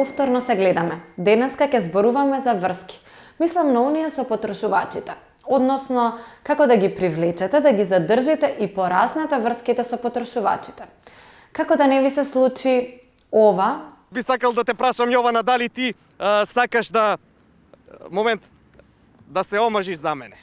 повторно се гледаме. Денеска ќе зборуваме за врски. Мислам на оние со потрошувачите. Односно, како да ги привлечете, да ги задржите и пораснете врските со потрошувачите. Како да не ви се случи ова? Би сакал да те прашам, Јована, дали ти сакаш да да се омажиш за мене?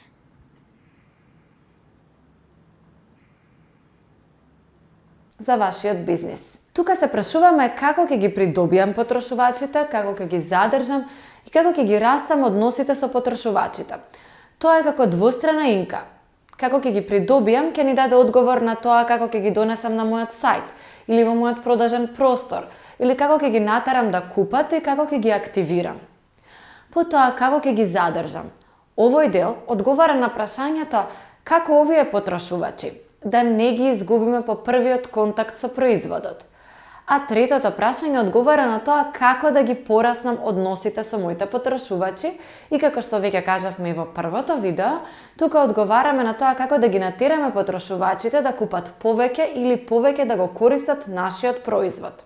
За вашиот бизнис. Тука се прашуваме како ќе ги придобиам потрошувачите, како ќе ги задржам и како ќе ги растам односите со потрошувачите. Тоа е како двустрана инка. Како ќе ги придобиам, ќе ни даде одговор на тоа како ќе ги донесам на мојот сајт или во мојот продажен простор, или како ќе ги натарам да купат и како ќе ги активирам. Потоа, како ќе ги задржам. Овој дел одговара на прашањето како овие потрошувачи да не ги изгубиме по првиот контакт со производот. А третото прашање одговара на тоа како да ги пораснам односите со моите потрошувачи и како што веќе кажавме и во првото видео, тука одговараме на тоа како да ги натераме потрошувачите да купат повеќе или повеќе да го користат нашиот производ.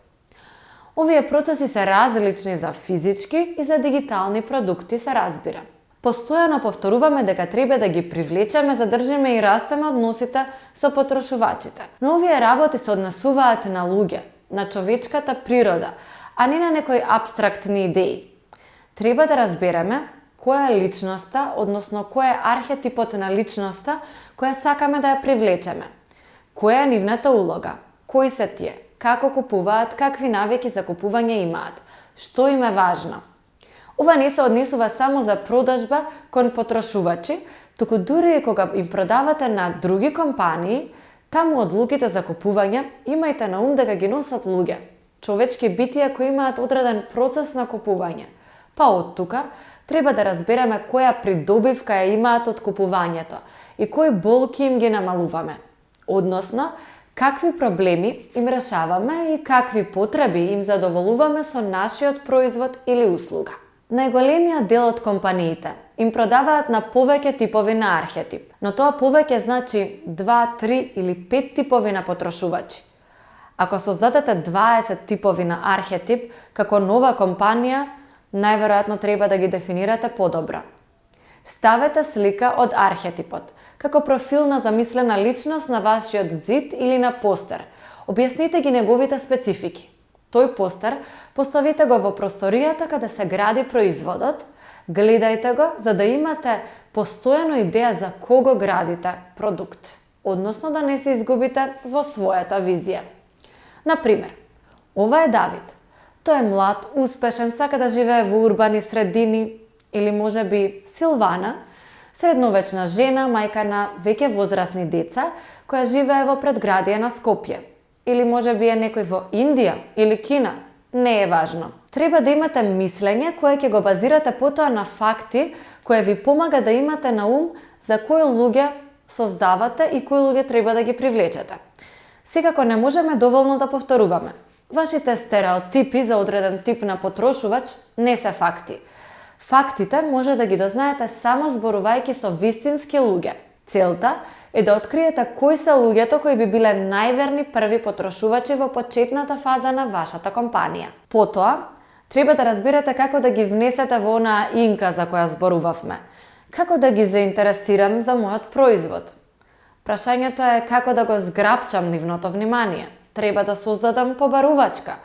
Овие процеси се различни за физички и за дигитални продукти, се разбира. Постојано повторуваме дека треба да ги привлечеме, задржиме и растеме односите со потрошувачите. Но овие работи се однесуваат на луѓе, на човечката природа, а не на некои апстрактни идеи. Треба да разбереме која е личноста, односно кој е архетипот на личноста која сакаме да ја привлечеме. Која е нивната улога? Кои се тие? Како купуваат, какви навики за купување имаат? Што им е важно? Ова не се однесува само за продажба кон потрошувачи, туку дури и кога им продавате на други компании, таму одлуките за купување имајте на ум дека ги носат луѓе, човечки битија кои имаат одреден процес на купување. Па од тука треба да разбереме која придобивка ја имаат од купувањето и кои болки им ги намалуваме. Односно, какви проблеми им решаваме и какви потреби им задоволуваме со нашиот производ или услуга. Најголемиот дел од компаниите им продаваат на повеќе типови на архетип, но тоа повеќе значи 2, 3 или 5 типови на потрошувачи. Ако создадете 20 типови на архетип како нова компанија, најверојатно треба да ги дефинирате подобро. Ставете слика од архетипот, како профилна замислена личност на вашиот зид или на постер. Објаснете ги неговите специфики. Тој постер поставите го во просторијата каде се гради производот, гледајте го за да имате постојано идеја за кого градите продукт, односно да не се изгубите во својата визија. Например, ова е Давид. Тој е млад, успешен, сака да живее во урбани средини, или можеби Силвана, средновечна жена, мајка на веќе возрастни деца, која живее во предградие на Скопје. Или можеби е некој во Индија или Кина, не е важно. Треба да имате мислење кое ќе го базирате потоа на факти, кое ви помага да имате на ум за кои луѓе создавате и кои луѓе треба да ги привлечете. Секако не можеме доволно да повторуваме. Вашите стереотипи за одреден тип на потрошувач не се факти. Фактите може да ги дознаете само зборувајќи со вистински луѓе. Целта е да откриете кои се луѓето кои би биле најверни први потрошувачи во почетната фаза на вашата компанија. Потоа, треба да разберете како да ги внесете во онаа инка за која зборувавме. Како да ги заинтересирам за мојот производ. Прашањето е како да го зграпчам нивното внимание. Треба да создадам побарувачка,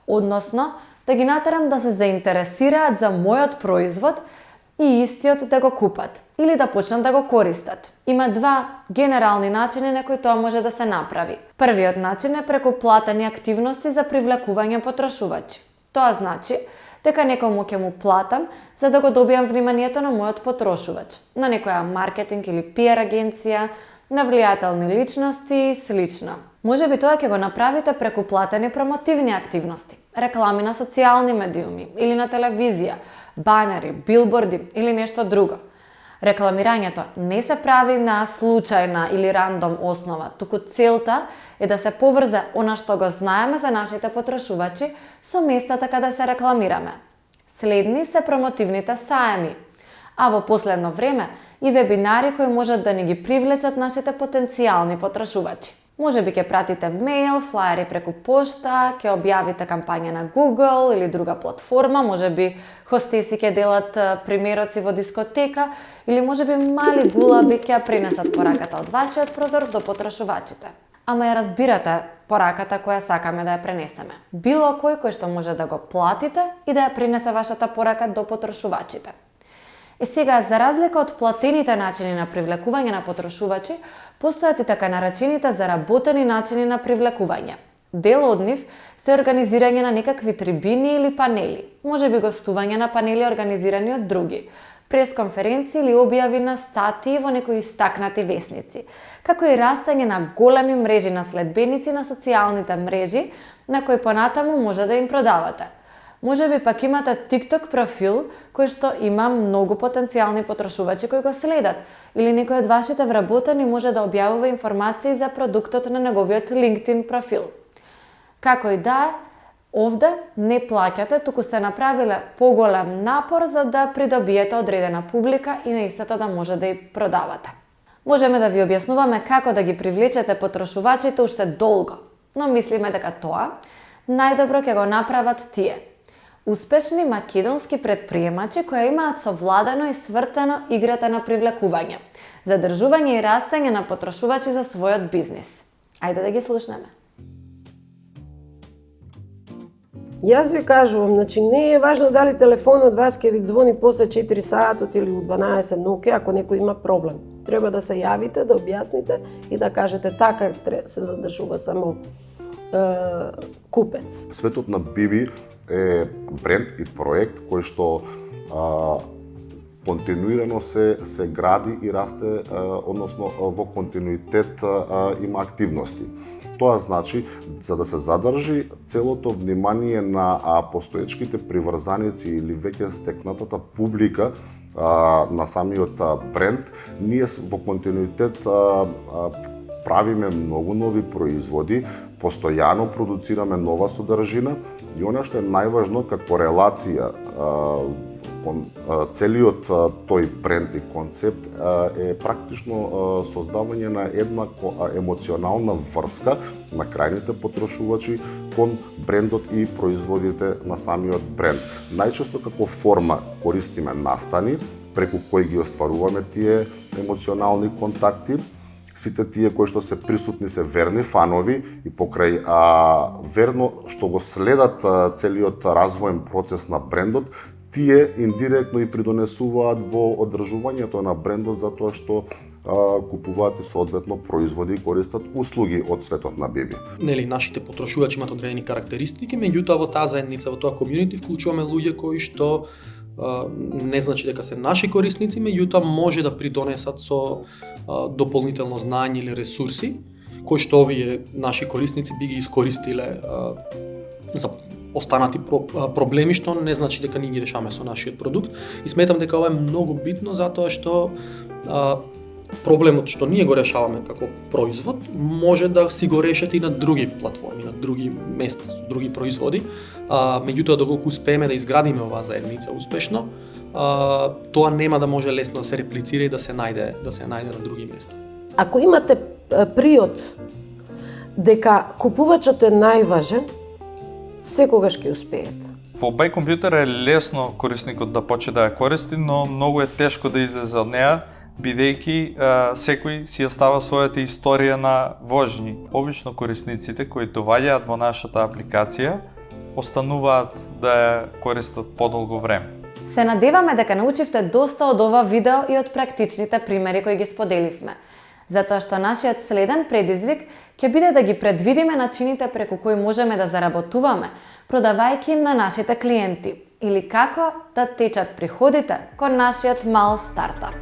односно да ги натерам да се заинтересираат за мојот производ и истиот да го купат или да почнат да го користат. Има два генерални начини на кои тоа може да се направи. Првиот начин е преку платени активности за привлекување потрошувачи. Тоа значи дека некому ќе му платам за да го добијам вниманието на мојот потрошувач, на некоја маркетинг или пиар агенција, на влијателни личности и слично. Можеби тоа ќе го направите преку платени промотивни активности, реклами на социјални медиуми или на телевизија, банери, билборди или нешто друго. Рекламирањето не се прави на случајна или рандом основа, туку целта е да се поврзе она што го знаеме за нашите потрошувачи со местата каде се рекламираме. Следни се промотивните саеми, а во последно време и вебинари кои можат да ни ги привлечат нашите потенцијални потрошувачи. Може би ќе пратите мејл, флаери преку пошта, ќе објавите кампања на Google или друга платформа, може би хостеси ќе делат примероци во дискотека или може би мали гулаби ќе пренесат пораката од вашиот прозор до потрошувачите. Ама ја разбирате пораката која сакаме да ја пренесеме. Било кој што може да го платите и да ја пренесе вашата порака до потрошувачите. Сега, за разлика од платените начини на привлекување на потрошувачи, постојат и така наречените заработени начини на привлекување. Дел од нив се организирање на некакви трибини или панели, може би гостување на панели организирани од други, пресконференции или објави на статии во некои истакнати весници, како и растање на големи мрежи на следбеници на социјалните мрежи на кои понатаму може да им продавате. Може би пак имате TikTok профил кој што има многу потенцијални потрошувачи кои го следат, или некој од вашите вработени може да објавува информации за продуктот на неговиот LinkedIn профил. Како и да е, овде не плаќате, туку сте направиле поголем напор за да придобиете одредена публика и наистина да може да ја продавате. Можеме да ви објаснуваме како да ги привлечете потрошувачите уште долго, но мислиме дека тоа најдобро ќе го направат тие успешни македонски претприемачи кои имаат совладано и свртено играта на привлекување, задржување и растање на потрошувачи за својот бизнис. Ајде да ги слушнеме. Јас ви кажувам, значи не е важно дали телефонот вас ќе ви звони после 4 сатот или у 12 ноќе ако некој има проблем. Треба да се јавите, да објасните и да кажете така се задржува само купец. Светот на Биби е бренд и проект кој што континуирано се гради и расте, односно во континуитет има активности. Тоа значи, за да се задржи целото внимание на постоечките приврзаници или веќе стекнатата публика на самиот бренд, ние во континуитет правиме многу нови производи, постојано продуцираме нова содржина и она што е најважно како релација, целиот тој бренд и концепт е практично создавање на една емоционална врска на крајните потрошувачи кон брендот и производите на самиот бренд. Најчесто како форма користиме настани, преку кои ги остваруваме тие емоционални контакти. Сите тие кои што се присутни се верни фанови и покрај верно што го следат целиот развоен процес на брендот, тие индиректно и придонесуваат во одржувањето на брендот затоа што купуваат и соодветно производи и користат услуги од светот на Биби. Нели, нашите потрошувачи имаат одредени карактеристики, меѓутоа во таа заедница, во тоа комјунити вклучуваме луѓе кои што не значи дека се наши корисници, меѓутоа може да придонесат со дополнително знаење или ресурси, кои што овие наши корисници би ги искористиле за останати проблеми, што не значи дека ние ги решаваме со нашиот продукт. И сметам дека ова е многу битно затоа што проблемот што ние го решаваме како производ може да си го решат и на други платформи, на други места, со други производи. Меѓутоа доколку успееме да изградиме оваа заедница успешно, тоа нема да може лесно да се реплицира и да се најде на други места. Ако имате приод дека купувачот е најважен, секогаш ќе успеете. Во Бај компјутер е лесно корисникот да почне да ја користи, но многу е тешко да излезе од неа, бидејќи секој си ја става својата историја на вожњи. Обично корисниците кои доаѓаат во нашата апликација остануваат да ја користат подолго време. Се надеваме дека научивте доста од ова видео и од практичните примери кои ги споделивме. Затоа што нашиот следен предизвик ќе биде да ги предвидиме начините преку кои можеме да заработуваме, продавајќи им на нашите клиенти, или како да течат приходите кон нашиот мал стартап.